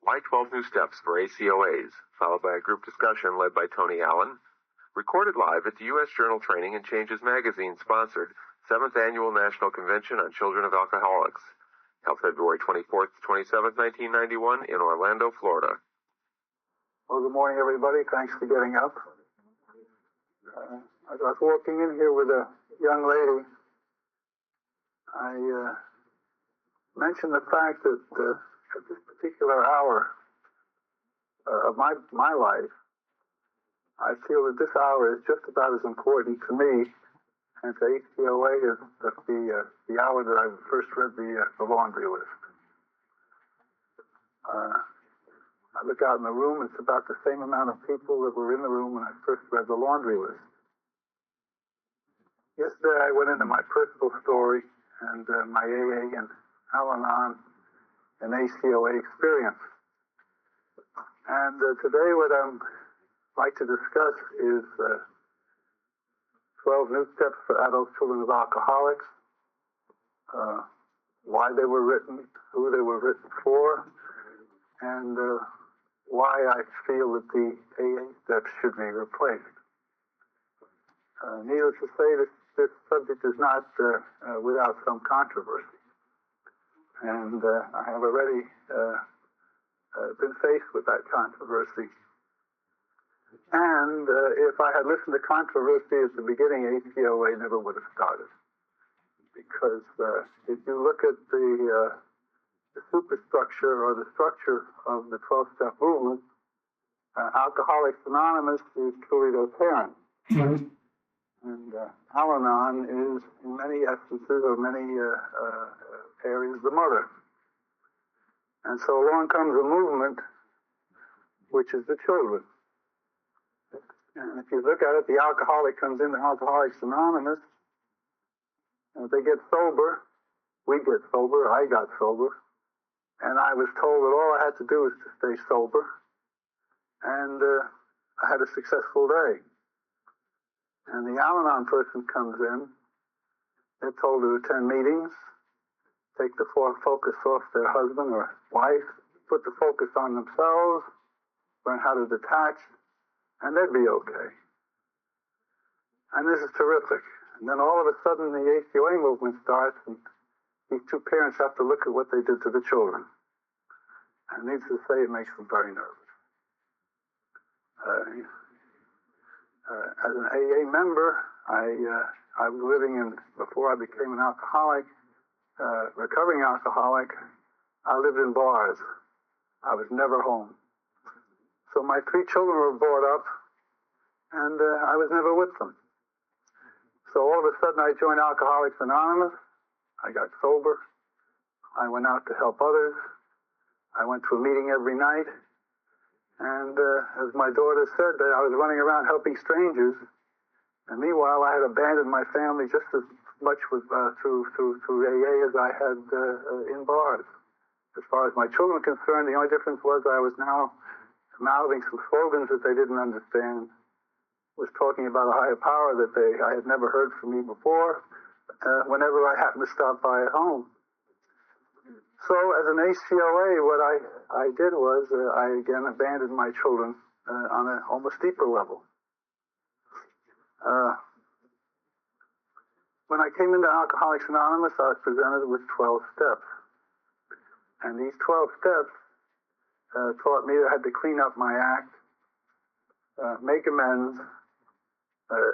My 12 New Steps for ACOAs, followed by a group discussion led by Tony Allen, recorded live at the U.S. Journal Training and Changes Magazine-sponsored 7th Annual National Convention on Children of Alcoholics, held February 24th to 27th, 1991 in Orlando, Florida. Well, good morning, everybody. Thanks for getting up. I was walking in here with a young lady. I mentioned the fact that at this particular hour of my life, I feel that this hour is just about as important to me and to ACOA as the hour that I first read the laundry list. I look out in the room, it's about the same amount of people that were in the room when I first read the laundry list. Yesterday I went into my personal story and my AA and Al-Anon and ACOA experience. And today what I'd like to discuss is 12 New Steps for Adult Children of Alcoholics, why they were written, who they were written for, and why I feel that the AA steps should be replaced. Needless to say, this subject is not without some controversy. And I have already been faced with that controversy. And if I had listened to controversy at the beginning, ACOA never would have started. Because if you look at the superstructure or the structure of the 12-step movement, Alcoholics Anonymous is truly their parent. And Al-Anon is, in many essences or many areas, the mother. And so along comes a movement, which is the children. And if you look at it, the alcoholic comes into Alcoholics Anonymous, and if they get sober, we get sober, I got sober, and I was told that all I had to do was to stay sober, and I had a successful day. And the Al-Anon person comes in, they're told to attend meetings, take the focus off their husband or wife, put the focus on themselves, learn how to detach, and they'd be okay. And this is terrific. And then all of a sudden the ACOA movement starts, and these two parents have to look at what they did to the children. And needless to say, it makes them very nervous. As an AA member, I was living in, before I became an alcoholic, recovering alcoholic, I lived in bars. I was never home. So my 3 children were brought up, and I was never with them. So all of a sudden I joined Alcoholics Anonymous. I got sober. I went out to help others. I went to a meeting every night. And as my daughter said, I was running around helping strangers. And meanwhile, I had abandoned my family just as much through AA as I had in bars. As far as my children were concerned, the only difference was I was now mouthing some slogans that they didn't understand, was talking about a higher power that I had never heard from me before, whenever I happened to stop by at home. So as an ACOA, what I did was I again abandoned my children on an almost deeper level. When I came into Alcoholics Anonymous, I was presented with 12 steps. And these 12 steps taught me that I had to clean up my act, make amends,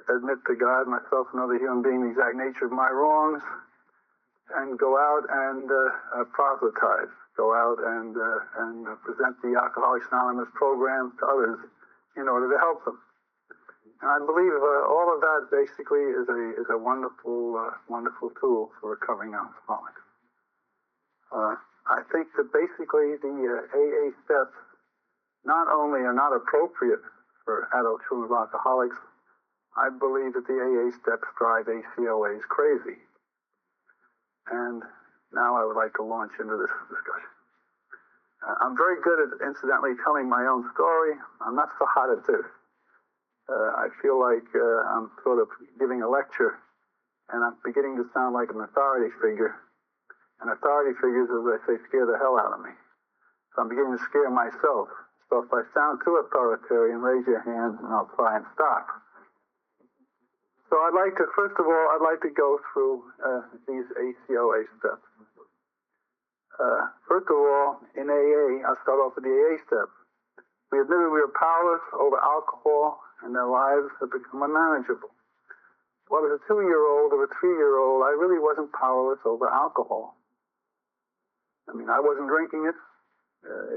admit to God, myself, and other human being the exact nature of my wrongs, and go out and proselytize, go out and present the Alcoholics Anonymous program to others in order to help them. And I believe all of that basically is a wonderful tool for recovering alcoholics. I think that basically the AA steps not only are not appropriate for adult children of alcoholics, I believe that the AA steps drive ACOAs crazy. And now I would like to launch into this discussion. I'm very good at, incidentally, telling my own story. I'm not so hot at this. I feel like I'm sort of giving a lecture, and I'm beginning to sound like an authority figure. And authority figures, as I say, scare the hell out of me. So I'm beginning to scare myself. So if I sound too authoritarian, raise your hand and I'll try and stop. So first of all, I'd like to go through these ACOA steps. First of all, in AA, I'll start off with the AA step. We admitted we were powerless over alcohol and their lives had become unmanageable. Well, as a 2-year-old or a 3-year-old, I really wasn't powerless over alcohol. I mean, I wasn't drinking it.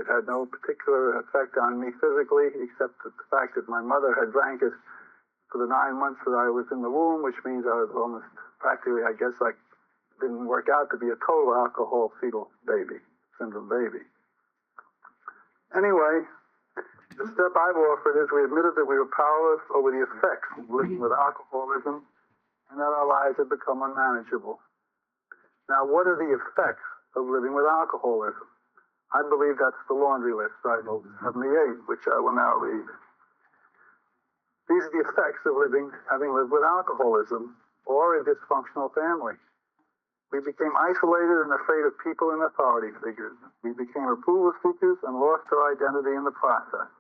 It had no particular effect on me physically, except the fact that my mother had drank it for the 9 months that I was in the womb, which means I was almost practically, I guess, like, didn't work out to be a total alcohol fetal baby, syndrome baby. Anyway, the step I've offered is we admitted that we were powerless over the effects of living with alcoholism and that our lives had become unmanageable. Now, what are the effects of living with alcoholism? I believe that's the laundry list, Bible 78, which I will now read. These are the effects of having lived with alcoholism or a dysfunctional family. We became isolated and afraid of people and authority figures. We became approval seekers and lost our identity in the process.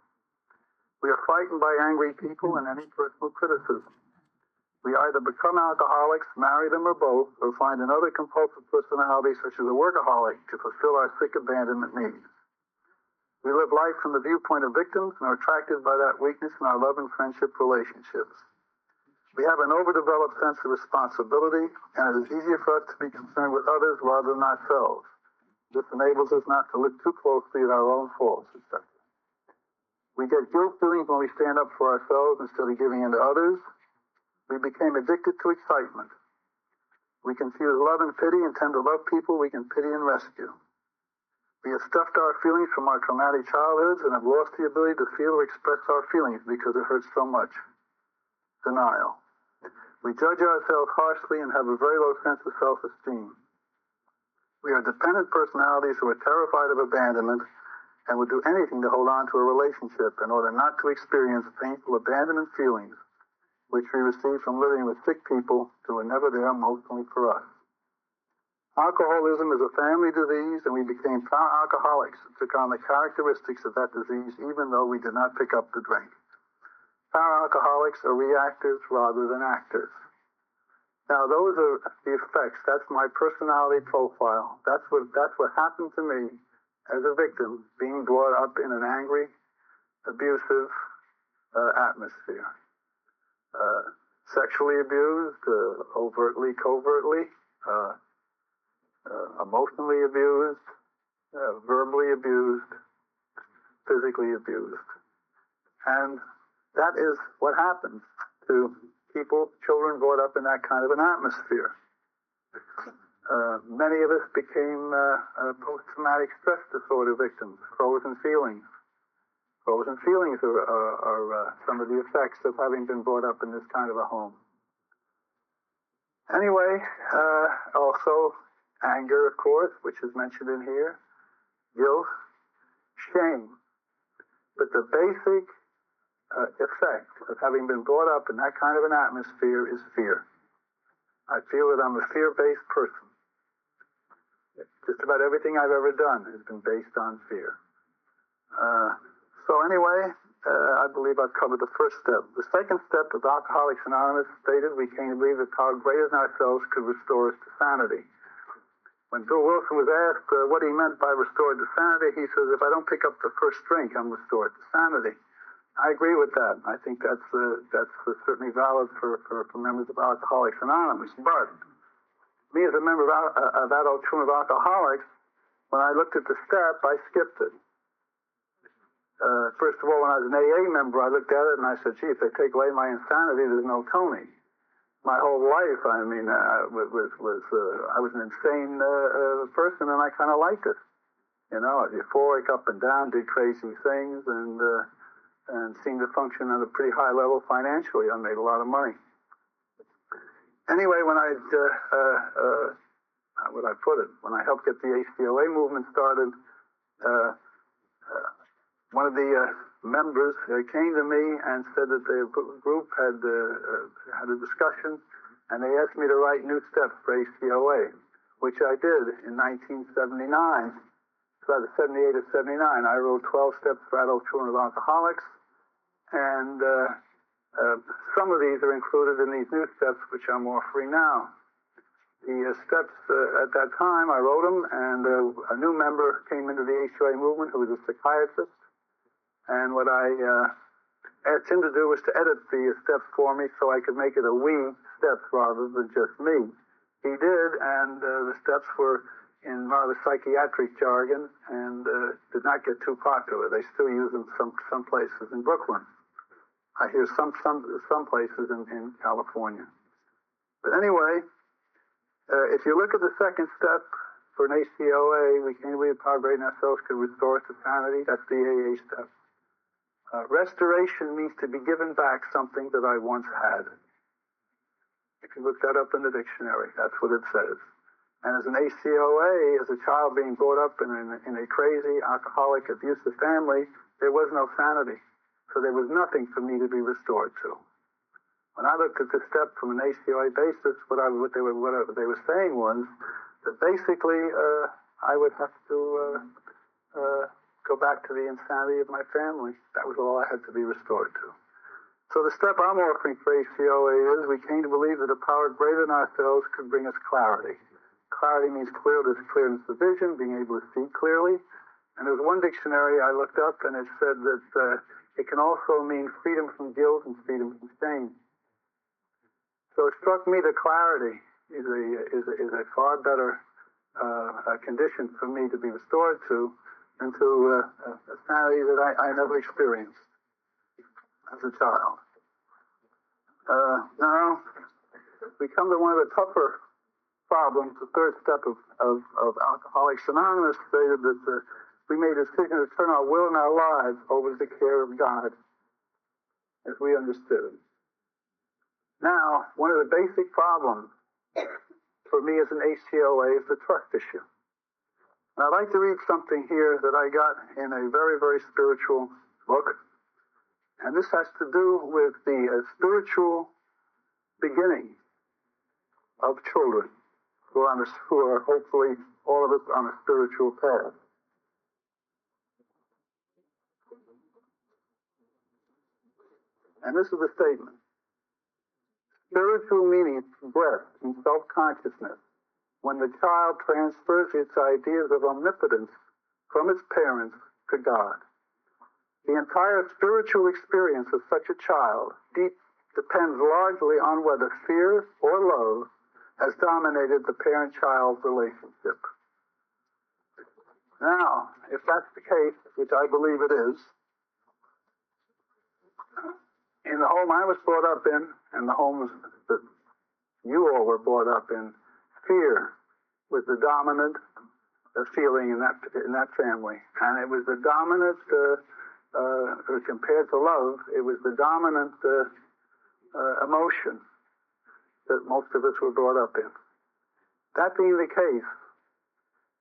We are frightened by angry people and any personal criticism. We either become alcoholics, marry them or both, or find another compulsive personality such as a workaholic to fulfill our sick abandonment needs. We live life from the viewpoint of victims and are attracted by that weakness in our love and friendship relationships. We have an overdeveloped sense of responsibility, and it is easier for us to be concerned with others rather than ourselves. This enables us not to look too closely at our own faults, etc. We get guilt feelings when we stand up for ourselves instead of giving in to others. We became addicted to excitement. We confuse love and pity and tend to love people we can pity and rescue. We have stuffed our feelings from our traumatic childhoods and have lost the ability to feel or express our feelings because it hurts so much. Denial. We judge ourselves harshly and have a very low sense of self-esteem. We are dependent personalities who are terrified of abandonment and would do anything to hold on to a relationship in order not to experience painful abandonment feelings which we receive from living with sick people who were never there emotionally for us. Alcoholism is a family disease, and we became power alcoholics and took on the characteristics of that disease even though we did not pick up the drink. Power alcoholics are reactors rather than actors. Now, those are the effects. That's my personality profile. That's what happened to me as a victim, being brought up in an angry, abusive atmosphere. Sexually abused, overtly, covertly, emotionally abused, verbally abused, physically abused. And that is what happens to people, children brought up in that kind of an atmosphere. Many of us became post-traumatic stress disorder victims, frozen feelings. Frozen feelings are some of the effects of having been brought up in this kind of a home. Anyway, also anger, of course, which is mentioned in here, guilt, shame. But the basic effect of having been brought up in that kind of an atmosphere is fear. I feel that I'm a fear-based person. Just about everything I've ever done has been based on fear. So anyway, I believe I've covered the first step. The second step of Alcoholics Anonymous stated we came to believe that power greater than ourselves could restore us to sanity. When Bill Wilson was asked what he meant by restored to sanity, he says, if I don't pick up the first drink, I'm restored to sanity. I agree with that. I think that's certainly valid for members of Alcoholics Anonymous. But me as a member of Adult Children of Alcoholics, when I looked at the step, I skipped it. First of all, when I was an AA member, I looked at it and I said, gee, if they take away my insanity, there's no Tony. My whole life, I mean, I was an insane person, and I kind of liked it. You know, I was euphoric, up and down, did crazy things, and seemed to function at a pretty high level financially. I made a lot of money. Anyway, when how would I put it? When I helped get the ACOA movement started, one of the members came to me and said that the group had a discussion, and they asked me to write new steps for ACOA, which I did in 1979. So that was 78 or 79. I wrote 12 Steps for Adult Children of Alcoholics, and some of these are included in these new steps, which I'm offering now. The steps, at that time, I wrote them, and a new member came into the ACOA movement who was a psychiatrist, and what I asked him to do was to edit the steps for me so I could make it a we steps rather than just me. He did, and the steps were in rather psychiatric jargon and did not get too popular. They still use them some places in Brooklyn. I hear some places in California. But anyway, if you look at the second step for an ACOA, we can't believe power great in ourselves could restore us to sanity. That's the AA step. Restoration means to be given back something that I once had. If you look that up in the dictionary, that's what it says. And as an ACOA, as a child being brought up in a crazy, alcoholic, abusive family, there was no sanity. So there was nothing for me to be restored to. When I looked at the step from an ACOA basis, what they were saying was that basically I would have to go back to the insanity of my family. That was all I had to be restored to. So the step I'm offering for ACOA is we came to believe that a power greater than ourselves could bring us clarity. Clarity means clearness of vision, being able to see clearly. And there was one dictionary I looked up, and it said that it can also mean freedom from guilt and freedom from shame. So it struck me that clarity is a far better condition for me to be restored to than to a sanity that I never experienced as a child. Now, we come to one of the tougher problems. The third step of Alcoholics Anonymous stated that we made a decision to turn our will and our lives over to the care of God, as we understood it. Now, one of the basic problems for me as an ACOA is the trust issue. And I'd like to read something here that I got in a very, very spiritual book. And this has to do with the spiritual beginning of children who are hopefully all of us on a spiritual path. And this is the statement. Spiritual meaning is breath and self-consciousness when the child transfers its ideas of omnipotence from its parents to God. The entire spiritual experience of such a child depends largely on whether fear or love has dominated the parent-child relationship. Now, if that's the case, which I believe it is, in the home I was brought up in, and the homes that you all were brought up in, fear was the dominant feeling in that family, and it was the dominant. Compared to love, it was the dominant emotion that most of us were brought up in. That being the case,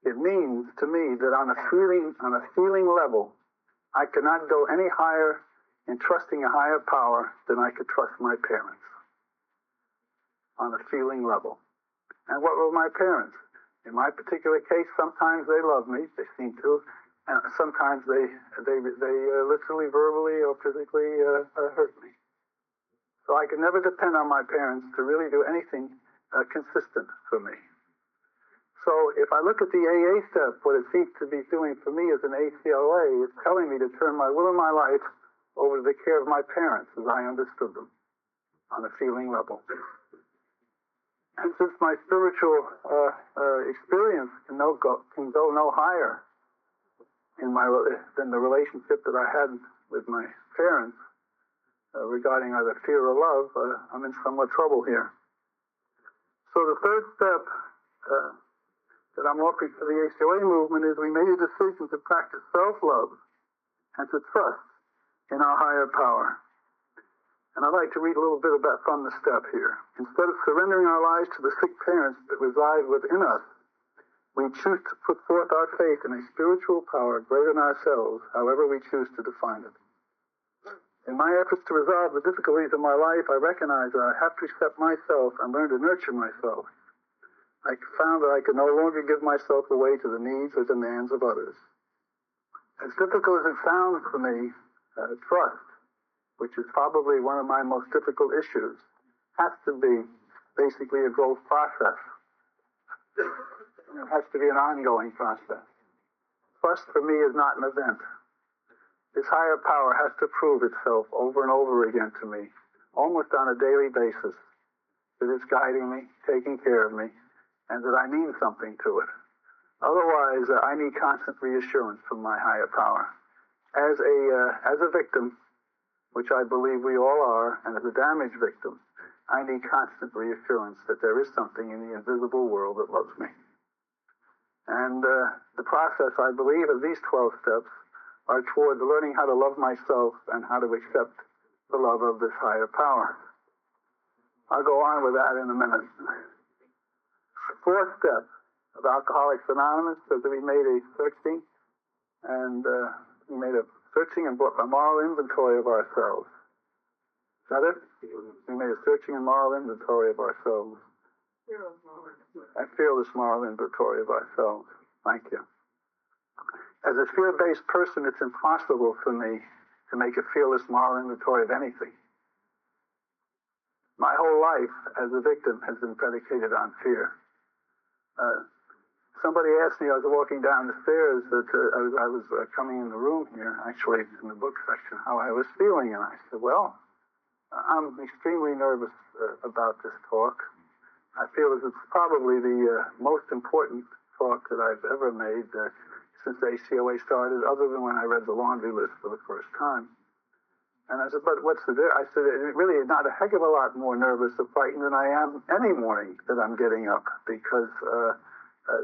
it means to me that on a feeling level, I cannot go any higher in trusting a higher power than I could trust my parents. On a feeling level. And what were my parents? In my particular case, sometimes they loved me, they seem to, and sometimes they literally, verbally, or physically hurt me. So I could never depend on my parents to really do anything consistent for me. So if I look at the AA step, what it seems to be doing for me as an ACOA, it's telling me to turn my will and my life over to the care of my parents as I understood them on a feeling level. And since my spiritual experience can go no higher than the relationship that I had with my parents regarding either fear or love, I'm in somewhat trouble here. So the third step that I'm offering for the ACOA movement is we made a decision to practice self-love and to trust in our higher power. And I'd like to read a little bit about from the step here. Instead of surrendering our lives to the sick parents that reside within us, we choose to put forth our faith in a spiritual power greater than ourselves, however we choose to define it. In my efforts to resolve the difficulties of my life, I recognize that I have to accept myself and learn to nurture myself. I found that I could no longer give myself away to the needs or demands of others. As difficult as it sounds for me, trust, which is probably one of my most difficult issues, has to be basically a growth process. It has to be an ongoing process. Trust for me is not an event. This higher power has to prove itself over and over again to me, almost on a daily basis, that it's guiding me, taking care of me, and that I mean something to it. Otherwise, I need constant reassurance from my higher power. As a victim, which I believe we all are, and as a damaged victim, I need constant reassurance that there is something in the invisible world that loves me. And the process, I believe, of these 12 steps are toward learning how to love myself and how to accept the love of this higher power. I'll go on with that in a minute. The fourth step of Alcoholics Anonymous is that we made a searching and brought a moral inventory of ourselves. Is that it? We made a searching and moral inventory of ourselves. I feel this moral inventory of ourselves. Thank you. As a fear-based person, it's impossible for me to make a fearless moral inventory of anything. My whole life as a victim has been predicated on fear. Somebody asked me, I was walking down the stairs, that I was coming in the room here, actually in the book section, how I was feeling. And I said, well, I'm extremely nervous about this talk. I feel as it's probably the most important talk that I've ever made since ACOA started, other than when I read the laundry list for the first time. And I said, but what's the difference? I said, really not a heck of a lot more nervous or frightened than I am any morning that I'm getting up, because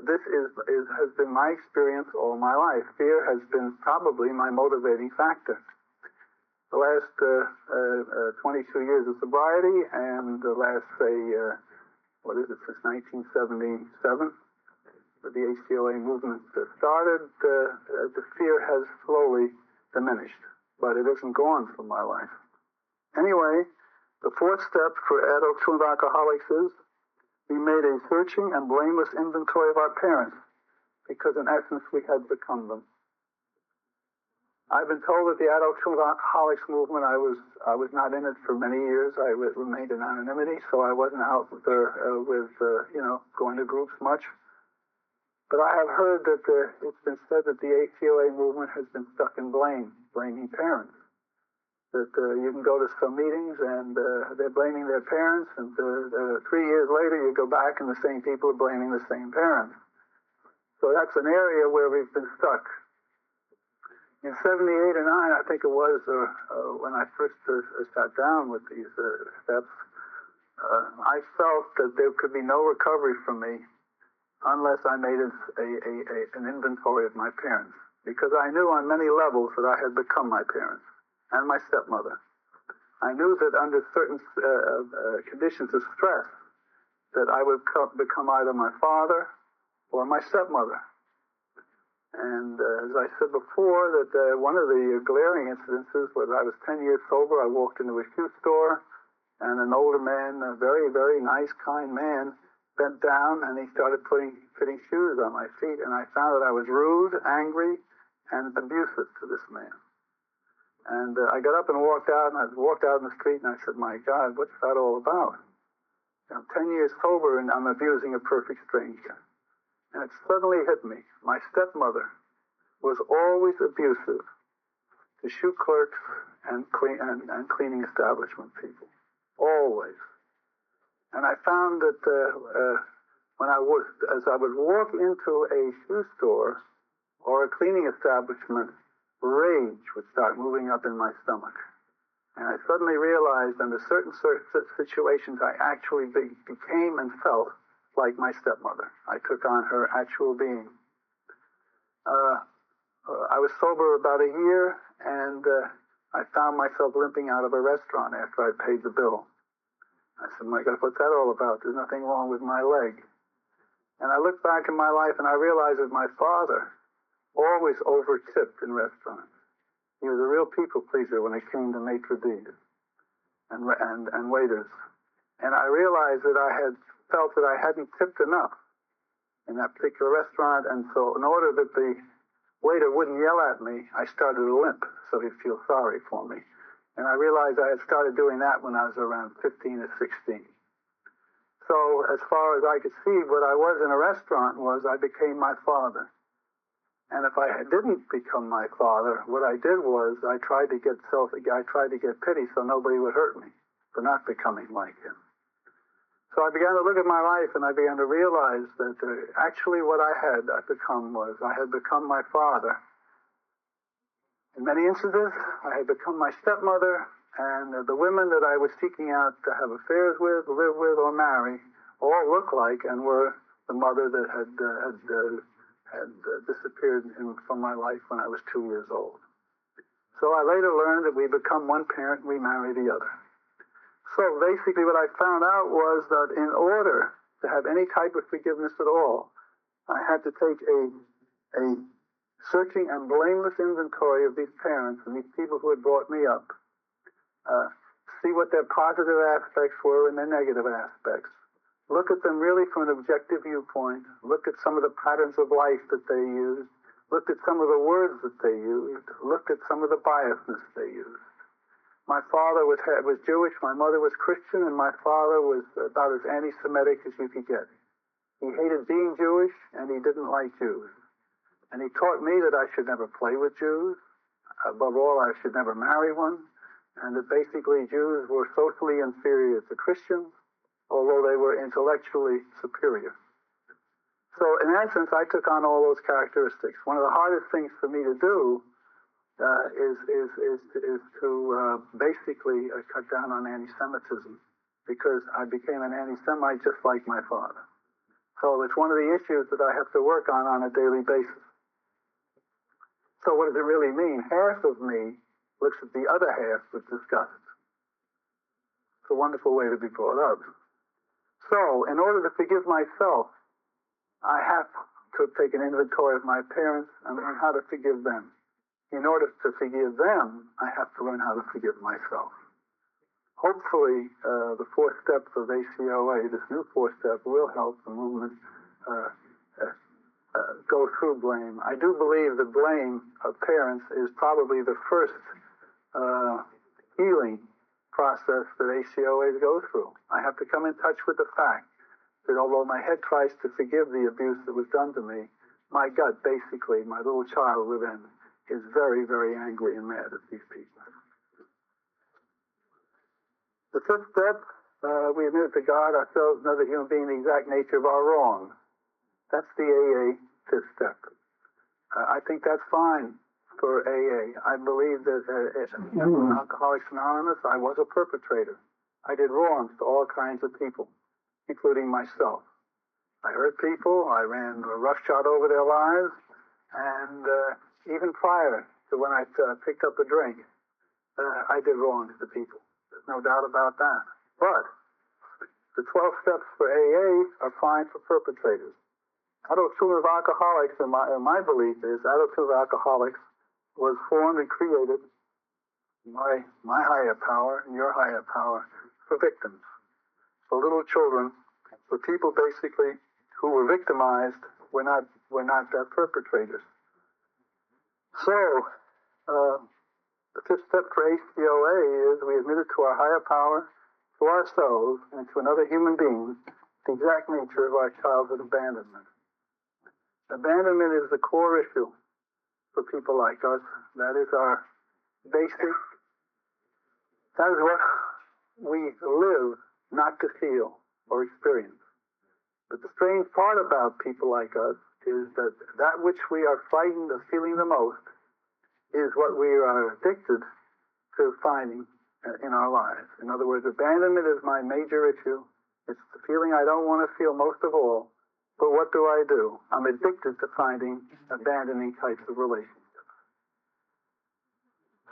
this has been my experience all my life. Fear has been probably my motivating factor. The last 22 years of sobriety and the last, since 1977, when the ACOA movement started, the fear has slowly diminished, but it isn't gone from my life. Anyway, the fourth step for adult truant alcoholics is we made a searching and blameless inventory of our parents, because in essence we had become them. I've been told that the adult truant alcoholics movement, I was not in it for many years. I remained in anonymity, so I wasn't out there going to groups much. But I have heard that it's been said that the ACOA movement has been stuck in blaming parents. That you can go to some meetings and they're blaming their parents, and 3 years later you go back and the same people are blaming the same parents. So that's an area where we've been stuck. In 78 or 9, I think it was, when I first sat down with these steps, I felt that there could be no recovery from me unless I made an inventory of my parents, because I knew on many levels that I had become my parents and my stepmother. I knew that under certain conditions of stress that I would become either my father or my stepmother. And as I said before, that one of the glaring incidences was I was 10 years sober. I walked into a shoe store, and an older man, a very, very nice, kind man, bent down and he started fitting shoes on my feet, and I found that I was rude, angry, and abusive to this man. And I got up and walked out, and I walked out in the street, and I said, my God, what's that all about? I'm 10 years sober, and I'm abusing a perfect stranger. And it suddenly hit me. My stepmother was always abusive to shoe clerks and cleaning establishment people. Always. And I found that as I would walk into a shoe store or a cleaning establishment, rage would start moving up in my stomach. And I suddenly realized under certain situations I actually became and felt like my stepmother. I took on her actual being. I was sober about a year, and I found myself limping out of a restaurant after I paid the bill. I said, my God, what's that all about? There's nothing wrong with my leg. And I looked back in my life, and I realized that my father always over-tipped in restaurants. He was a real people pleaser when it came to maitre d's and waiters. And I realized that I had felt that I hadn't tipped enough in that particular restaurant, and so in order that the waiter wouldn't yell at me, I started to limp so he'd feel sorry for me. And I realized I had started doing that when I was around 15 or 16. So as far as I could see, what I was in a restaurant was I became my father. And if I didn't become my father, what I did was I tried to get pity so nobody would hurt me for not becoming like him. So I began to look at my life and I began to realize that actually what I had become was I had become my father. In many instances, I had become my stepmother, and the women that I was seeking out to have affairs with, live with, or marry all looked like and were the mother that had disappeared from my life when I was 2 years old. So I later learned that we become one parent and we marry the other. So basically what I found out was that in order to have any type of forgiveness at all, I had to take a searching and blameless inventory of these parents and these people who had brought me up, see what their positive aspects were and their negative aspects, look at them really from an objective viewpoint, look at some of the patterns of life that they used, look at some of the words that they used, look at some of the biasness they used. My father was Jewish, my mother was Christian, and my father was about as anti-Semitic as you could get. He hated being Jewish, and he didn't like Jews. And he taught me that I should never play with Jews. Above all, I should never marry one. And that basically Jews were socially inferior to Christians, although they were intellectually superior. So in essence, I took on all those characteristics. One of the hardest things for me to do is to basically cut down on anti-Semitism, because I became an anti-Semite just like my father. So it's one of the issues that I have to work on a daily basis. So what does it really mean? Half of me looks at the other half with disgust. It's a wonderful way to be brought up. So in order to forgive myself, I have to take an inventory of my parents and learn how to forgive them. In order to forgive them, I have to learn how to forgive myself. Hopefully, the 4 steps of ACOA, this new 4-step, will help the movement go through blame. I do believe the blame of parents is probably the first healing process that ACOAs go through. I have to come in touch with the fact that although my head tries to forgive the abuse that was done to me, my gut, basically, my little child within, is very, very angry and mad at these people. The 5th step, we admit to God, ourselves, and other human being, the exact nature of our wrong. That's the AA 5th step. I think that's fine for AA. I believe that in Alcoholics Anonymous, I was a perpetrator. I did wrongs to all kinds of people, including myself. I hurt people. I ran roughshod over their lives. And even prior to when I picked up a drink, I did wrongs to people. There's no doubt about that. But the 12 steps for AA are fine for perpetrators. Adult Children of Alcoholics, in my belief is, Adult Children of Alcoholics was formed and created by my higher power and your higher power for victims, for little children, for people basically who were victimized, were not perpetrators. So, the 5th step for ACOA is we admit it to our higher power, to ourselves, and to another human being, the exact nature of our childhood abandonment. Abandonment is the core issue for people like us. That is our basic, that is what we live not to feel or experience. But the strange part about people like us is that which we are frightened of feeling the most is what we are addicted to finding in our lives. In other words, abandonment is my major issue. It's the feeling I don't want to feel most of all. But what do? I'm addicted to finding abandoning types of relationships.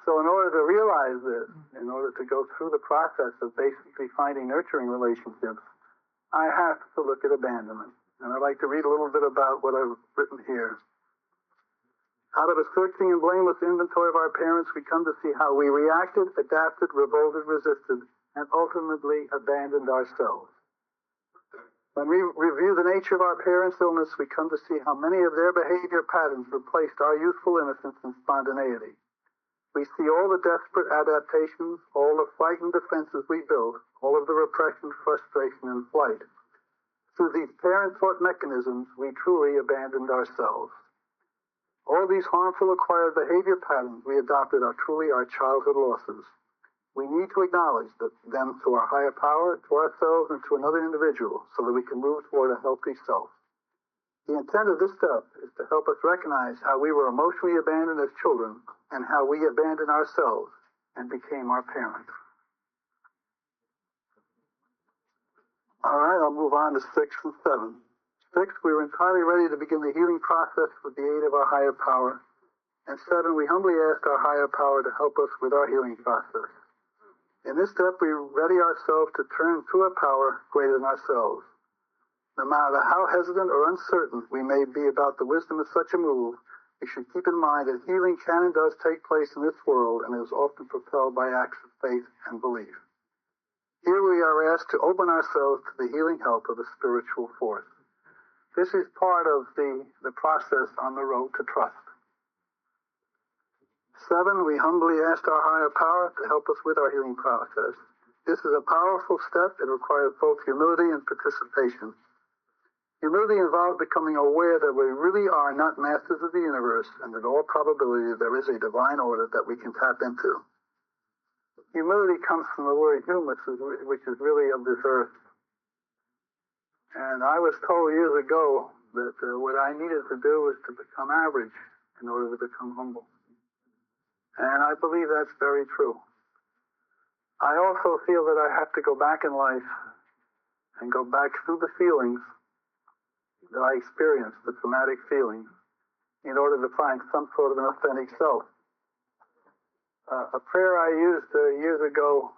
So in order to realize this, in order to go through the process of basically finding nurturing relationships, I have to look at abandonment. And I'd like to read a little bit about what I've written here. Out of a searching and blameless inventory of our parents, we come to see how we reacted, adapted, revolted, resisted, and ultimately abandoned ourselves. When we review the nature of our parents' illness, we come to see how many of their behavior patterns replaced our youthful innocence and spontaneity. We see all the desperate adaptations, all the frightened defenses we built, all of the repression, frustration, and flight. Through these parent-taught mechanisms, we truly abandoned ourselves. All these harmful acquired behavior patterns we adopted are truly our childhood losses. We need to acknowledge them to our higher power, to ourselves, and to another individual so that we can move toward a healthy self. The intent of this step is to help us recognize how we were emotionally abandoned as children and how we abandoned ourselves and became our parents. All right, I'll move on to 6 and 7. 6, we were entirely ready to begin the healing process with the aid of our higher power. And 7, we humbly asked our higher power to help us with our healing process. In this step, we ready ourselves to turn to a power greater than ourselves. No matter how hesitant or uncertain we may be about the wisdom of such a move, we should keep in mind that healing can and does take place in this world and is often propelled by acts of faith and belief. Here we are asked to open ourselves to the healing help of the spiritual force. This is part of the process on the road to trust. 7, we humbly asked our higher power to help us with our healing process. This is a powerful step. It requires both humility and participation. Humility involves becoming aware that we really are not masters of the universe and that all probability there is a divine order that we can tap into. Humility comes from the word humus, which is really of this earth. And I was told years ago that what I needed to do was to become average in order to become humble. And I believe that's very true. I also feel that I have to go back in life and go back through the feelings that I experienced, the traumatic feelings, in order to find some sort of an authentic self. A prayer I used years ago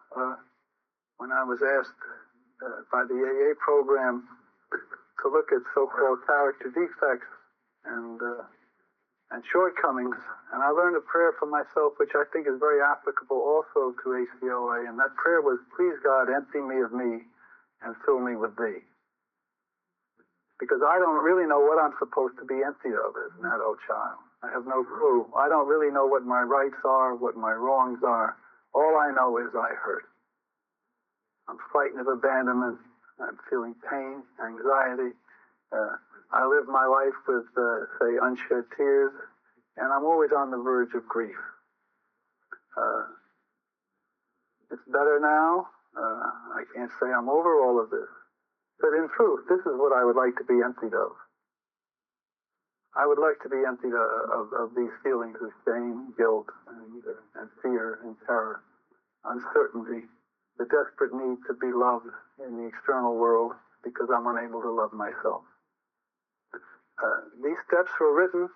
when I was asked by the AA program to look at so-called character defects and shortcomings, and I learned a prayer for myself which I think is very applicable also to ACOA, and that prayer was, "Please God, empty me of me and fill me with thee." Because I don't really know what I'm supposed to be emptied of as an adult child. I have no clue. I don't really know what my rights are, what my wrongs are. All I know is I hurt. I'm frightened of abandonment. I'm feeling pain, anxiety. I live my life with, say, unshed tears, and I'm always on the verge of grief. It's better now. I can't say I'm over all of this. But in truth, this is what I would like to be emptied of. I would like to be emptied of these feelings of shame, guilt, and fear and terror, uncertainty, the desperate need to be loved in the external world because I'm unable to love myself. These steps were written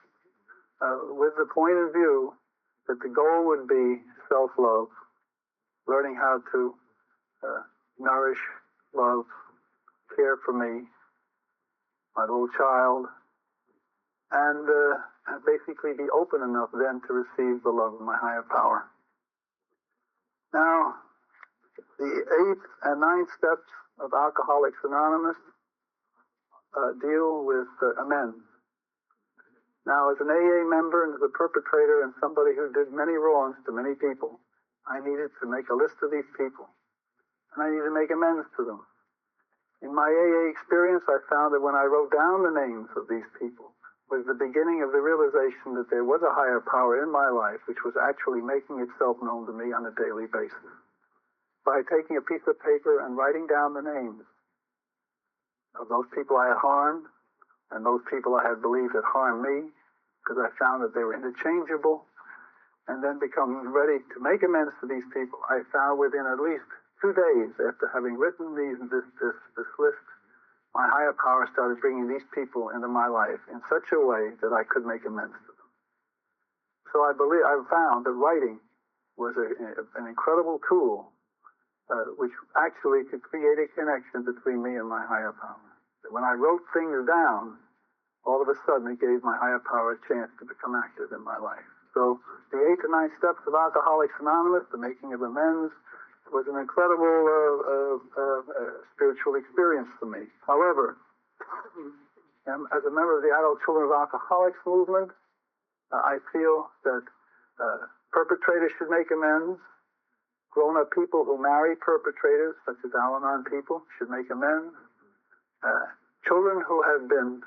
with the point of view that the goal would be self-love, learning how to nourish, love, care for me, my little child, and basically be open enough then to receive the love of my higher power. Now, the 8th and 9th steps of Alcoholics Anonymous deal with amends. Now, as an AA member and as a perpetrator and somebody who did many wrongs to many people, I needed to make a list of these people, and I needed to make amends to them. In my AA experience, I found that when I wrote down the names of these people was the beginning of the realization that there was a higher power in my life which was actually making itself known to me on a daily basis. By taking a piece of paper and writing down the names of those people I had harmed and those people I had believed had harmed me, because I found that they were interchangeable, and then become ready to make amends to these people, I found within at least 2 days after having written this list, my higher power started bringing these people into my life in such a way that I could make amends to them. So I found that writing was an incredible tool which actually could create a connection between me and my higher power. That when I wrote things down, all of a sudden it gave my higher power a chance to become active in my life. So the 8th and 9th steps of Alcoholics Anonymous, the making of amends, was an incredible spiritual experience for me. However, as a member of the Adult Children of Alcoholics movement, I feel that perpetrators should make amends. Grown-up people who marry perpetrators, such as Al-Anon people, should make amends. Children who have been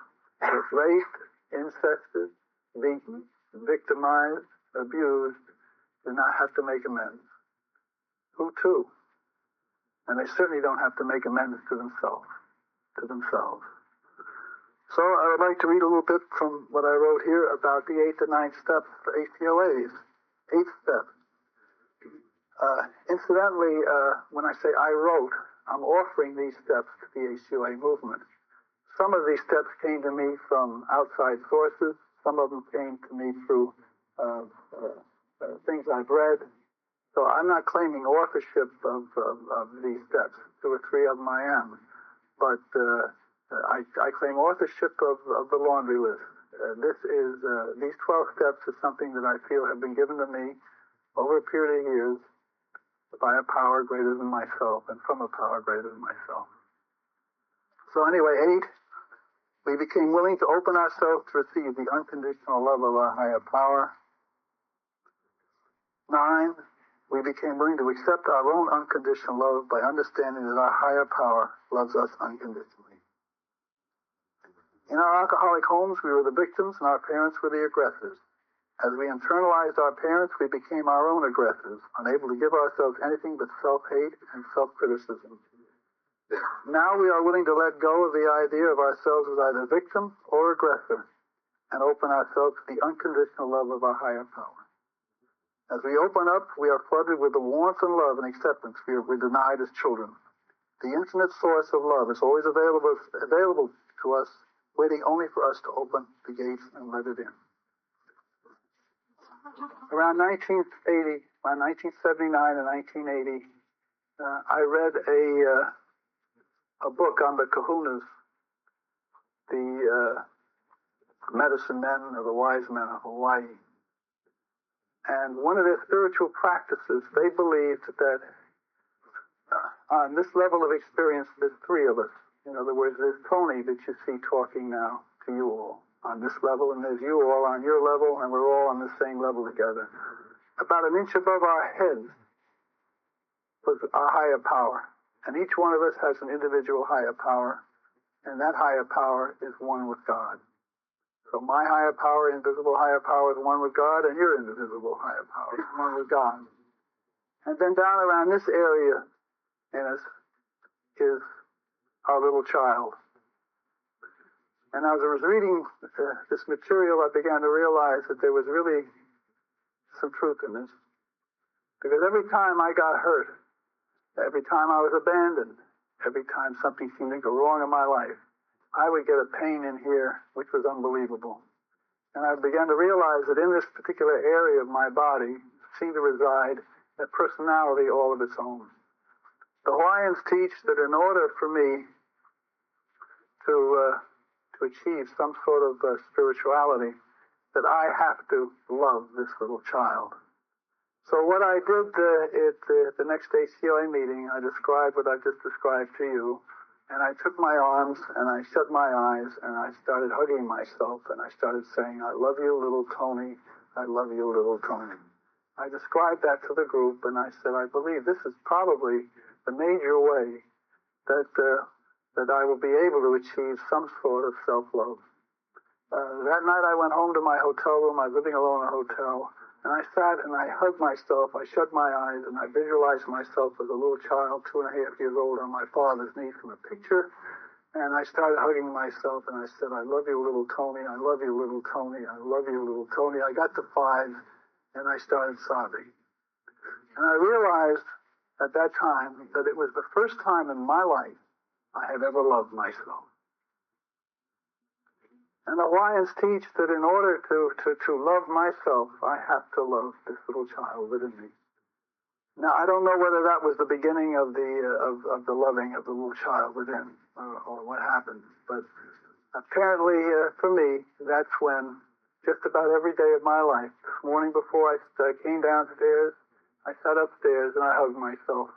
raped, incested, beaten, victimized, abused, do not have to make amends. Who to? And they certainly don't have to make amends to themselves. So I would like to read a little bit from what I wrote here about the 8 to 9 steps for ACOAs. 8 steps. Incidentally, when I say I wrote, I'm offering these steps to the ACOA movement. Some of these steps came to me from outside sources. Some of them came to me through things I've read. So I'm not claiming authorship of these steps. 2 or 3 of them I am. But I claim authorship of the laundry list. These 12 steps is something that I feel have been given to me over a period of years by a power greater than myself and from a power greater than myself. So anyway, 8, we became willing to open ourselves to receive the unconditional love of our higher power. 9, we became willing to accept our own unconditional love by understanding that our higher power loves us unconditionally. In our alcoholic homes, we were the victims and our parents were the aggressors. As we internalized our parents, we became our own aggressors, unable to give ourselves anything but self-hate and self-criticism. Now we are willing to let go of the idea of ourselves as either victim or aggressor and open ourselves to the unconditional love of our higher power. As we open up, we are flooded with the warmth and love and acceptance we were denied as children. The infinite source of love is always available to us, waiting only for us to open the gates and let it in. Around 1979 and 1980, I read a book on the kahunas, the medicine men or the wise men of Hawaii. And one of their spiritual practices, they believed that on this level of experience, there's 3 of us. In other words, there's Tony that you see talking now to you all on this level, and there's you all on your level, and we're all on the same level together. About an inch above our heads was our higher power. And each one of us has an individual higher power, and that higher power is one with God. So my higher power, invisible higher power, is one with God, and your indivisible higher power is one with God. And then down around this area in us is our little child. And as I was reading this material, I began to realize that there was really some truth in this. Because every time I got hurt, every time I was abandoned, every time something seemed to go wrong in my life, I would get a pain in here, which was unbelievable. And I began to realize that in this particular area of my body seemed to reside a personality all of its own. The Hawaiians teach that in order for me to achieve some sort of spirituality, that I have to love this little child. So what I did at the next ACOA meeting, I described what I just described to you, and I took my arms and I shut my eyes and I started hugging myself and I started saying, I love you, little Tony. I love you, little Tony. I described that to the group and I said, I believe this is probably the major way that I will be able to achieve some sort of self-love. That night I went home to my hotel room. I was living alone in a hotel. And I sat and I hugged myself. I shut my eyes and I visualized myself as a little child, 2.5 years old, on my father's knee from a picture. And I started hugging myself and I said, I love you, little Tony. I love you, little Tony. I love you, little Tony. I got to 5 and I started sobbing. And I realized at that time that it was the first time in my life I had ever loved myself. And the Hawaiians teach that in order to love myself, I have to love this little child within me. Now, I don't know whether that was the beginning of the loving of the little child within, or what happened. But apparently, for me, that's when, just about every day of my life, this morning before I came downstairs, I sat upstairs and I hugged myself.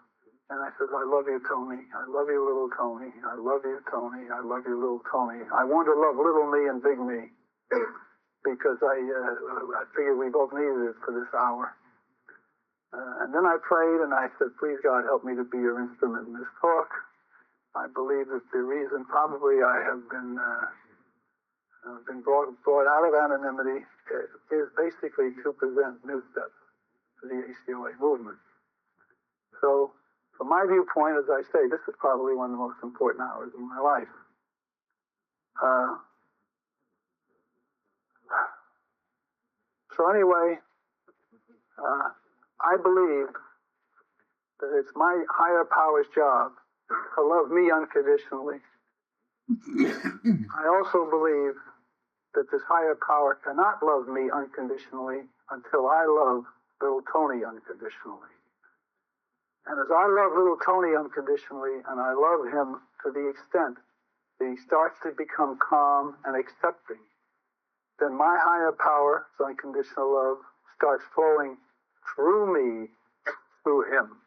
And I said, I love you, Tony. I love you, little Tony. I love you, Tony. I love you, little Tony. I want to love little me and big me because I figured we both needed it for this hour. And then I prayed and I said, please, God, help me to be your instrument in this talk. I believe that the reason probably I have been brought out of anonymity is basically to present new steps to the ACOA movement. So, from my viewpoint, as I say, this is probably one of the most important hours of my life. So anyway, I believe that it's my higher power's job to love me unconditionally. I also believe that this higher power cannot love me unconditionally until I love little Tony unconditionally. And as I love little Tony unconditionally, and I love him to the extent that he starts to become calm and accepting, then my higher power's unconditional love starts flowing through me, through him.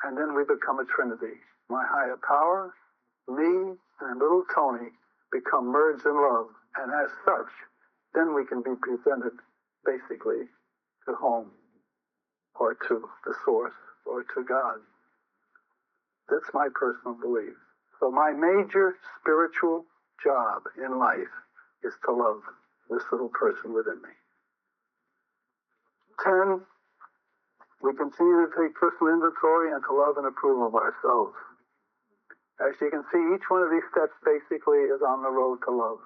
And then we become a trinity. My higher power, me, and little Tony become merged in love. And as such, then we can be presented basically to home, or to the source, or to God. That's my personal belief. So my major spiritual job in life is to love this little person within me. 10, we continue to take personal inventory and to love and approve of ourselves. As you can see, each one of these steps basically is on the road to love.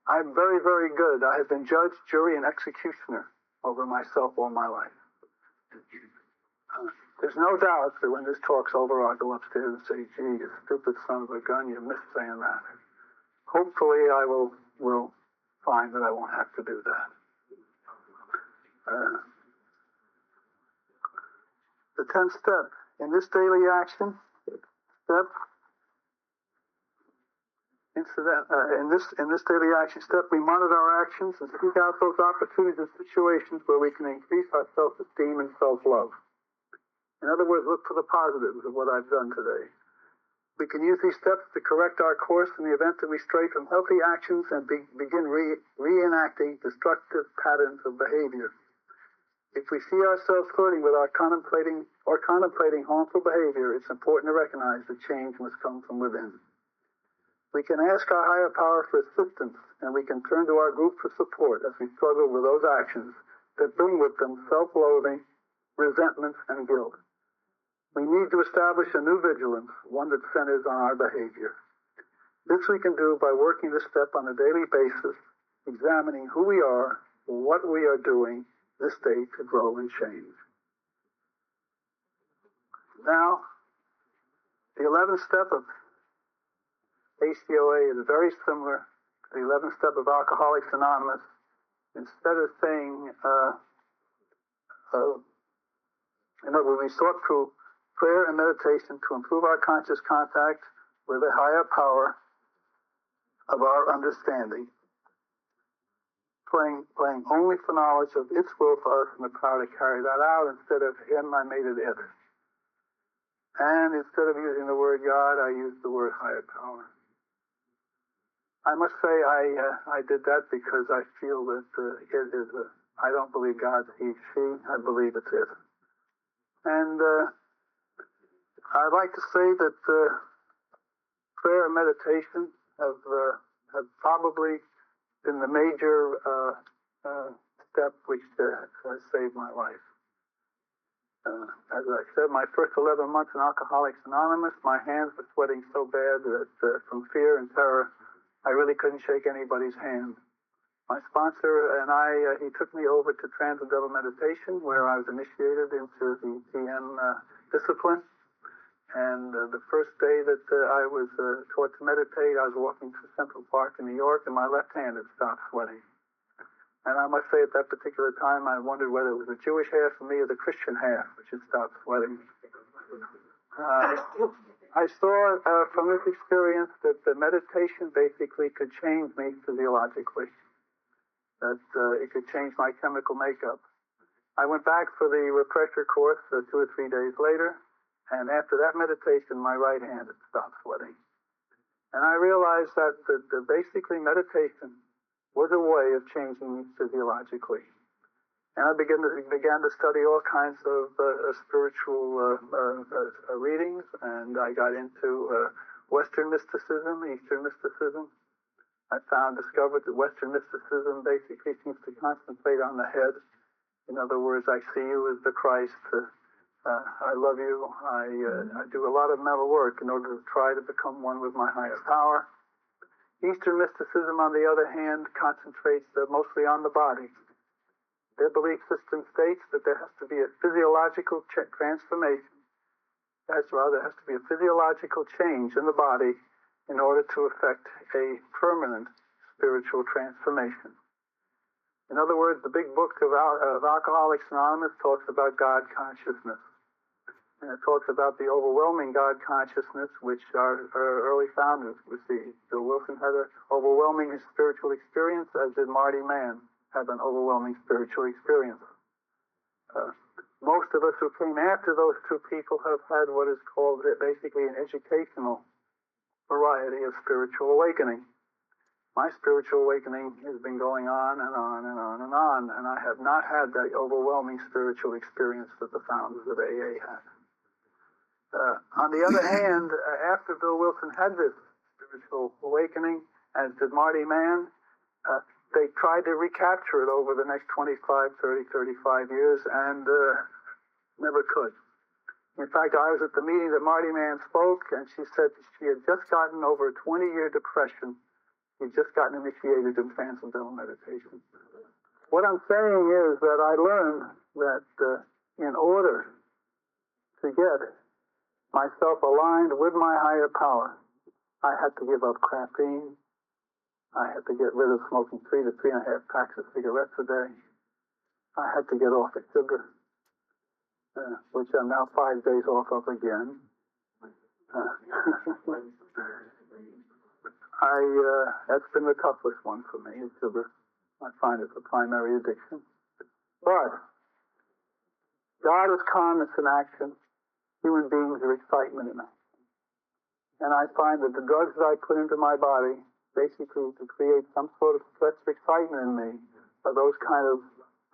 I'm very, very good. I have been judge, jury, and executioner over myself all my life. There's no doubt that when this talk's over, I'll go upstairs and say, gee, you stupid son of a gun, you missed saying that. Hopefully I will find that I won't have to do that. The 10th step, in this daily action, in this daily action step, we monitor our actions and seek out those opportunities and situations where we can increase our self-esteem and self-love. In other words, look for the positives of what I've done today. We can use these steps to correct our course in the event that we stray from healthy actions and begin reenacting destructive patterns of behavior. If we see ourselves flirting with our contemplating harmful behavior, it's important to recognize that change must come from within. We can ask our higher power for assistance, and we can turn to our group for support as we struggle with those actions that bring with them self-loathing, resentment, and guilt. We need to establish a new vigilance, one that centers on our behavior. This we can do by working this step on a daily basis, examining who we are, what we are doing, this day to grow and change. Now, the 11th step of ACOA is very similar to the 11th step of Alcoholics Anonymous. Instead of saying, in other words, we sought through prayer and meditation to improve our conscious contact with a higher power of our understanding, praying only for knowledge of its will for us and the power to carry that out. Instead of him, I made it it. And instead of using the word God, I used the word higher power. I must say I did that because I feel that it is I don't believe God's he, she. I believe it's it. And I'd like to say that prayer and meditation have probably been the major step which has saved my life. As I said, my first 11 months in Alcoholics Anonymous, my hands were sweating so bad that from fear and terror, I really couldn't shake anybody's hand. My sponsor and he took me over to Transcendental Meditation, where I was initiated into the TN discipline. And the first day that I was taught to meditate, I was walking through Central Park in New York, and my left hand had stopped sweating. And I must say at that particular time, I wondered whether it was the Jewish half of me or the Christian half which had stopped sweating. I saw from this experience that the meditation basically could change me physiologically, that it could change my chemical makeup. I went back for the refresher course 2 or 3 days later, and after that meditation, my right hand had stopped sweating. And I realized that basically meditation was a way of changing me physiologically. And I began to study all kinds of spiritual readings, and I got into Western mysticism, Eastern mysticism. I discovered that Western mysticism basically seems to concentrate on the head. In other words, I see you as the Christ. I love you. I do a lot of mental work in order to try to become one with my higher power. Eastern mysticism, on the other hand, concentrates mostly on the body. Their belief system states that there has to be a physiological transformation. There has to be a physiological change in the body in order to effect a permanent spiritual transformation. In other words, the big book of Alcoholics Anonymous talks about God consciousness. And it talks about the overwhelming God consciousness, which our early founders received. Bill Wilson had an overwhelming spiritual experience, as did Marty Mann had an overwhelming spiritual experience. Most of us who came after those two people have had what is called basically an educational variety of spiritual awakening. My spiritual awakening has been going on and on and on and on, and I have not had that overwhelming spiritual experience that the founders of AA had. On the other hand, after Bill Wilson had this spiritual awakening, as did Marty Mann, they tried to recapture it over the next 25, 30, 35 years and never could. In fact, I was at the meeting that Marty Mann spoke, and she said she had just gotten over a 20-year depression. She'd just gotten initiated in transcendental meditation. What I'm saying is that I learned that in order to get myself aligned with my higher power, I had to give up caffeine. I had to get rid of smoking 3 to 3.5 packs of cigarettes a day. I had to get off of sugar, which I'm now 5 days off of again. That's been the toughest one for me, is sugar. I find it's a primary addiction. But God is calmness in action. Human beings are excitement in action. And I find that the drugs that I put into my body, basically to create some sort of stress or excitement in me, are those kind of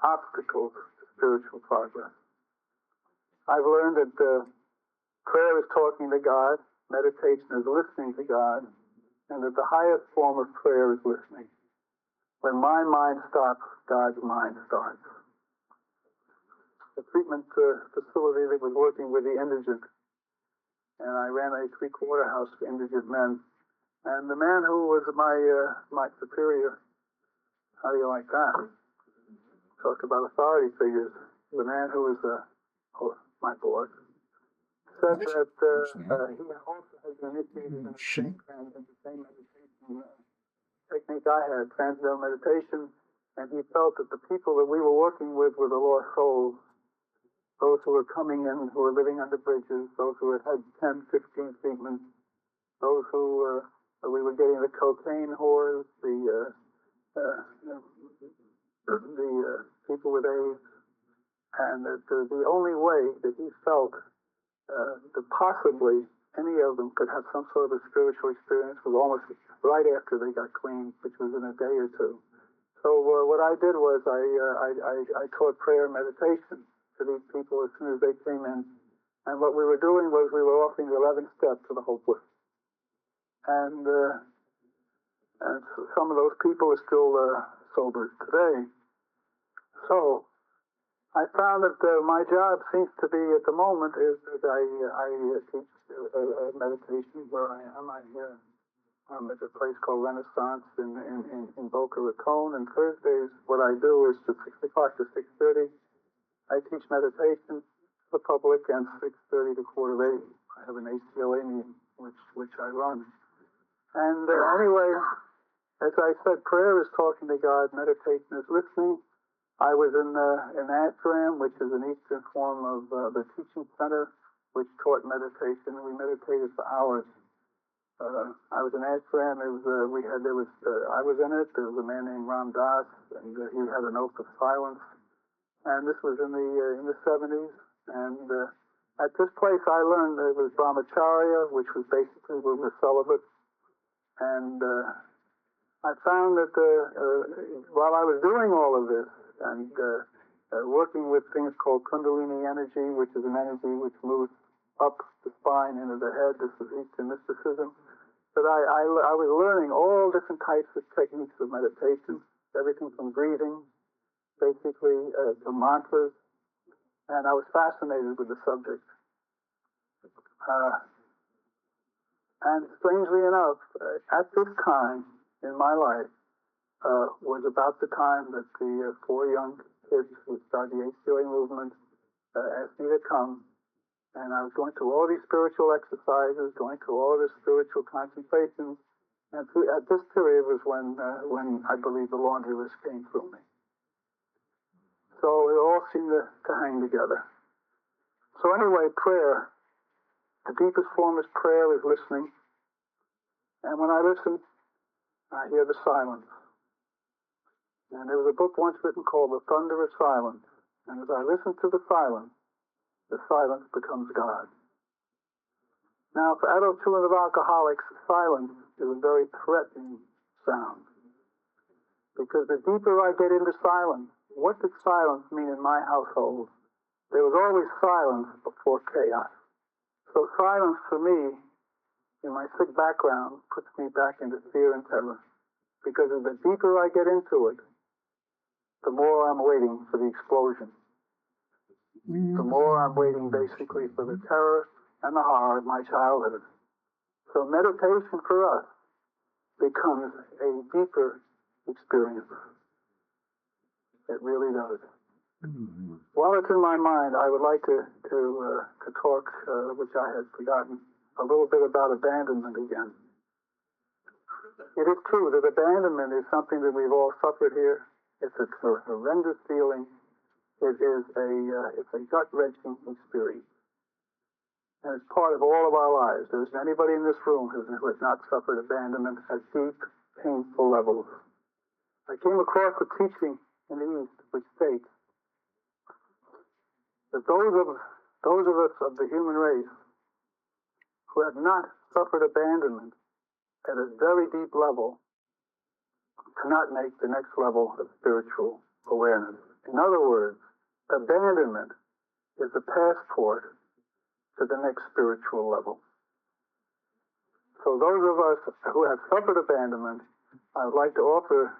obstacles to spiritual progress. I've learned that prayer is talking to God, meditation is listening to God, and that the highest form of prayer is listening. When my mind stops, God's mind starts. The treatment facility that was working with the indigent, and I ran a 3-quarter house for indigent men. And the man who was my superior, how do you like that? Talk about authority figures. The man who was my boss said that he also had been initiated in the same meditation technique I had, transcendental meditation, and he felt that the people that we were working with were the lost souls, those who were coming in, who were living under bridges, those who had had 10, 15 treatments, those who we were getting the cocaine whores, the people with AIDS, and that the only way that he felt that possibly any of them could have some sort of a spiritual experience was almost right after they got clean, which was in a day or two. So what I did was I taught prayer and meditation to these people as soon as they came in, and what we were doing was we were offering the 11 steps to the hopeless. And some of those people are still sober today. So I found that my job seems to be at the moment is that I teach meditation where I am. I'm at a place called Renaissance in Boca Raton, and Thursdays what I do is from 6 o'clock to 6:30. I teach meditation to the public, and 6:30 to 7:45 I have an ACLA meeting which I run. And anyway, as I said, prayer is talking to God, meditation is listening. I was in Ashram, which is an Eastern form of the teaching center, which taught meditation. We meditated for hours. I was in Ashram. I was in it. There was a man named Ram Dass, and he had an oath of silence. and this was in the 70s. And at this place, I learned there was brahmacharya, which was basically we were celibate. And I found that while I was doing all of this and working with things called Kundalini energy, which is an energy which moves up the spine into the head, this is Eastern mysticism, that I was learning all different types of techniques of meditation, everything from breathing, basically, to mantras, and I was fascinated with the subject. And strangely enough, at this time in my life was about the time that the 4 young kids who started the HCOA movement asked me to come. And I was going through all these spiritual exercises, going through all this spiritual contemplation. And at this period was when I believe the laundry list came through me. So it all seemed to hang together. So anyway, prayer. The deepest form of prayer is listening. And when I listen, I hear the silence. And there was a book once written called The Thunder of Silence. And as I listen to the silence becomes God. Now, for adult children of alcoholics, silence is a very threatening sound. Because the deeper I get into silence, what did silence mean in my household? There was always silence before chaos. So silence for me, in my sick background, puts me back into fear and terror. Because the deeper I get into it, the more I'm waiting for the explosion. The more I'm waiting basically for the terror and the horror of my childhood. So meditation for us becomes a deeper experience. It really does. While it's in my mind, I would like to talk, which I had forgotten, a little bit about abandonment again. It is true that abandonment is something that we've all suffered here. It's a horrendous feeling. It is it's a gut-wrenching experience. And it's part of all of our lives. There's anybody in this room who has not suffered abandonment at deep, painful levels. I came across a teaching in the East which states that those of us of the human race who have not suffered abandonment at a very deep level cannot make the next level of spiritual awareness. In other words, abandonment is the passport to the next spiritual level. So those of us who have suffered abandonment, I would like to offer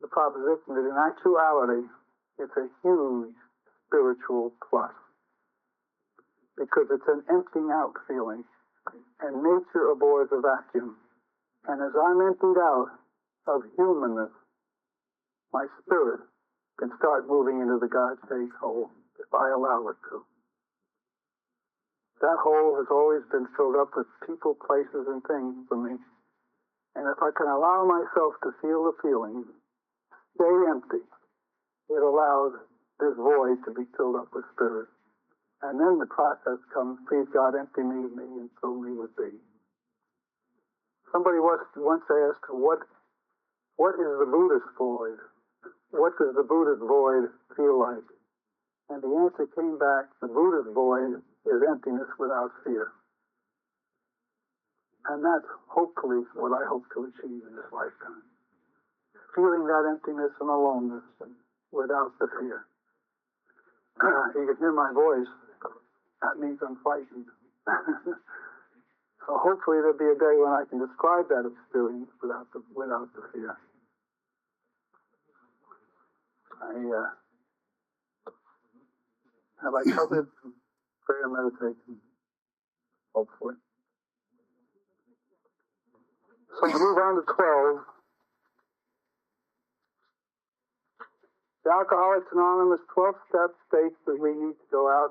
the proposition that in actuality, it's a huge spiritual plus. Because it's an emptying out feeling. And nature abhors a vacuum. And as I'm emptied out of humanness, my spirit can start moving into the God-shaped hole if I allow it to. That hole has always been filled up with people, places, and things for me. And if I can allow myself to feel the feelings, stay empty, it allows this void to be filled up with spirit. And then the process comes, please God, empty me of me and fill me with thee. Somebody once asked, what is the Buddhist void? What does the Buddhist void feel like? And the answer came back, the Buddhist void is emptiness without fear. And that's hopefully what I hope to achieve in this lifetime. Feeling that emptiness and aloneness without the fear. You can hear my voice. That means I'm frightened. So hopefully there'll be a day when I can describe that experience without the fear. Have I covered prayer and meditation? Hopefully. So we move on to 12. The Alcoholics Anonymous 12-step states that we need to go out,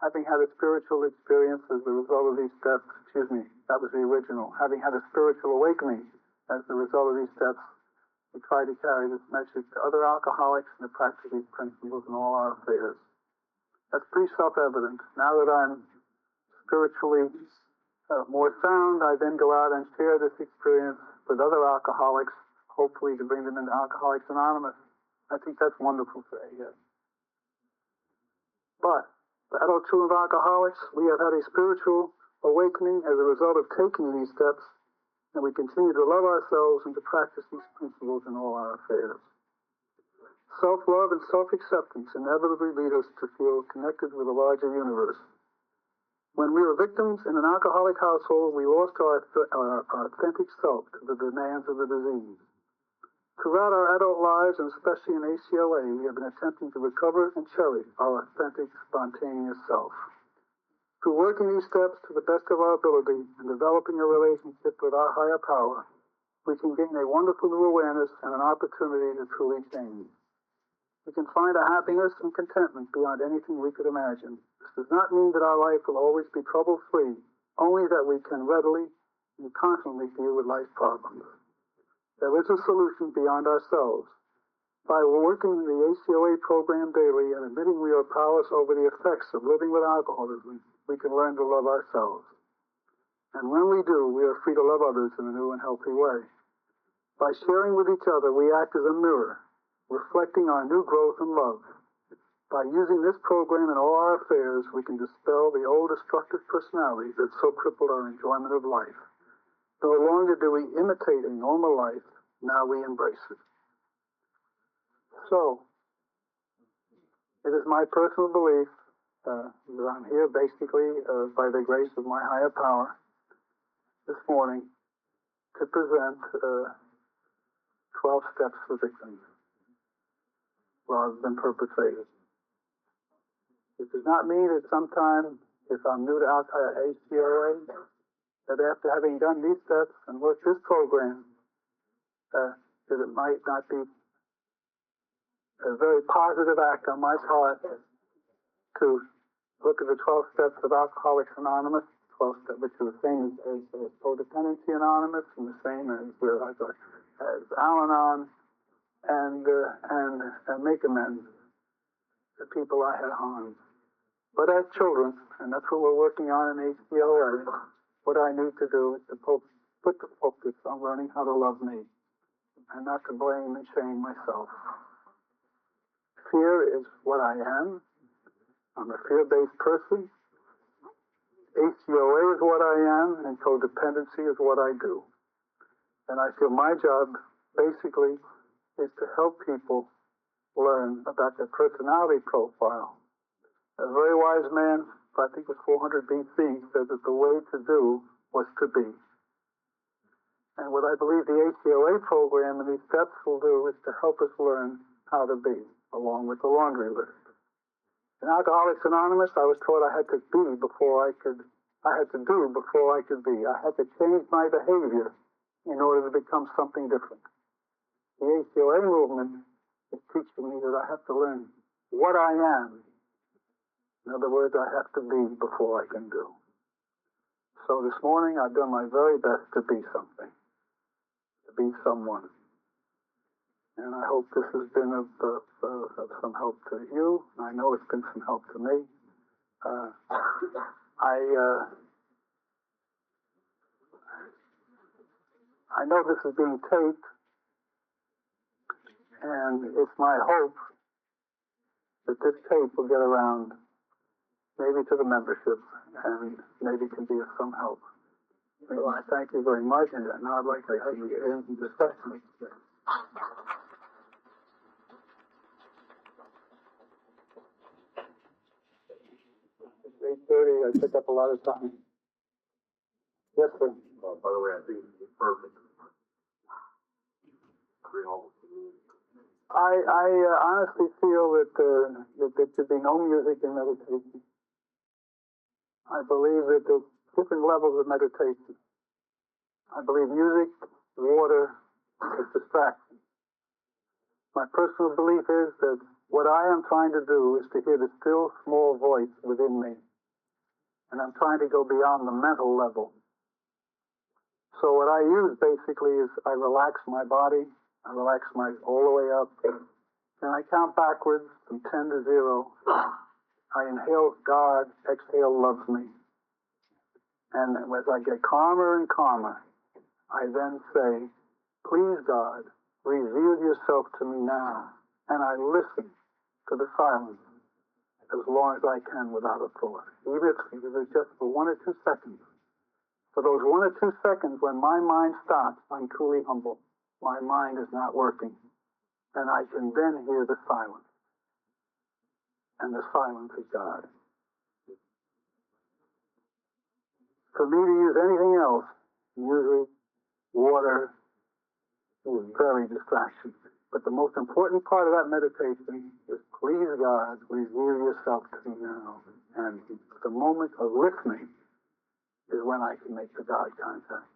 having had a spiritual experience as a result of these steps. That was the original. Having had a spiritual awakening as a result of these steps, we try to carry this message to other alcoholics and to practice these principles in all our affairs. That's pretty self-evident. Now that I'm spiritually more sound, I then go out and share this experience with other alcoholics, hopefully to bring them into Alcoholics Anonymous. I think that's wonderful for AA. But for adult children of alcoholics, we have had a spiritual awakening as a result of taking these steps, and we continue to love ourselves and to practice these principles in all our affairs. Self-love and self-acceptance inevitably lead us to feel connected with a larger universe. When we were victims in an alcoholic household, we lost our authentic self to the demands of the disease. Throughout our adult lives, and especially in ACOA, we have been attempting to recover and cherish our authentic, spontaneous self. Through working these steps to the best of our ability and developing a relationship with our higher power, we can gain a wonderful new awareness and an opportunity to truly change. We can find a happiness and contentment beyond anything we could imagine. This does not mean that our life will always be trouble-free, only that we can readily and confidently deal with life's problems. There is a solution beyond ourselves. By working the ACOA program daily and admitting we are powerless over the effects of living with alcoholism, we can learn to love ourselves. And when we do, we are free to love others in a new and healthy way. By sharing with each other, we act as a mirror, reflecting our new growth and love. By using this program in all our affairs, we can dispel the old destructive personalities that so crippled our enjoyment of life. No longer do we imitate a normal life, now we embrace it. So, it is my personal belief that I'm here basically by the grace of my higher power this morning to present 12 steps for victims rather than perpetrators. It does not mean that sometime, if I'm new to ACOA, that after having done these steps and worked this program, that it might not be a very positive act on my part to look at the 12 steps of Alcoholics Anonymous, 12 steps, which are the same as Codependency Anonymous and the same as Al-Anon, and make amends to people I had harmed. But as children, and that's what we're working on in ACOA, what I need to do is to put the focus on learning how to love me and not to blame and shame myself. Fear is what I am. I'm a fear-based person. ACOA is what I am, and codependency is what I do. And I feel my job, basically, is to help people learn about their personality profile. A very wise man, I think it was 400 BC, said that the way to do was to be. And what I believe the ACOA program and these steps will do is to help us learn how to be, along with the laundry list. In Alcoholics Anonymous, I was taught I had to be before I could, I had to do before I could be. I had to change my behavior in order to become something different. The ACOA movement is teaching me that I have to learn what I am. In other words, I have to be before I can do. So this morning, I've done my very best to be something, to be someone. And I hope this has been of some help to you. I know it's been some help to me. I know this is being taped, and it's my hope that this tape will get around maybe to the membership and maybe can be of some help. So I thank you very much, and now I'd like to have you in discussion. 8:30, I took up a lot of time. Yes, sir. By the way, I think it's perfect. I honestly feel that there should be no music in meditation. I believe that there's different levels of meditation. I believe music, water, is distraction. My personal belief is that what I am trying to do is to hear the still small voice within me. And I'm trying to go beyond the mental level. So what I use basically is I relax my body, I relax all the way up, and I count backwards from 10 to 0. I inhale God, exhale loves me. And as I get calmer and calmer, I then say, please God, reveal yourself to me now. And I listen to the silence. as long as I can without a thought. Even if it's just for 1 or 2 seconds. For those 1 or 2 seconds when my mind stops, I'm truly humble. My mind is not working. And I can then hear the silence. And the silence is God. For me to use anything else, music, water, is very distracting. But the most important part of that meditation is please God, reveal yourself to me now. And the moment of listening is when I can make the God contact.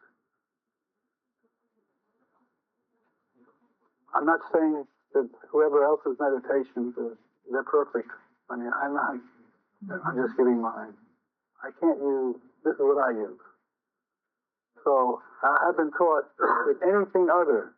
I'm not saying that whoever else's meditations they're perfect. I mean, I'm just giving mine. I can't use, this is what I use. So I've been taught that anything other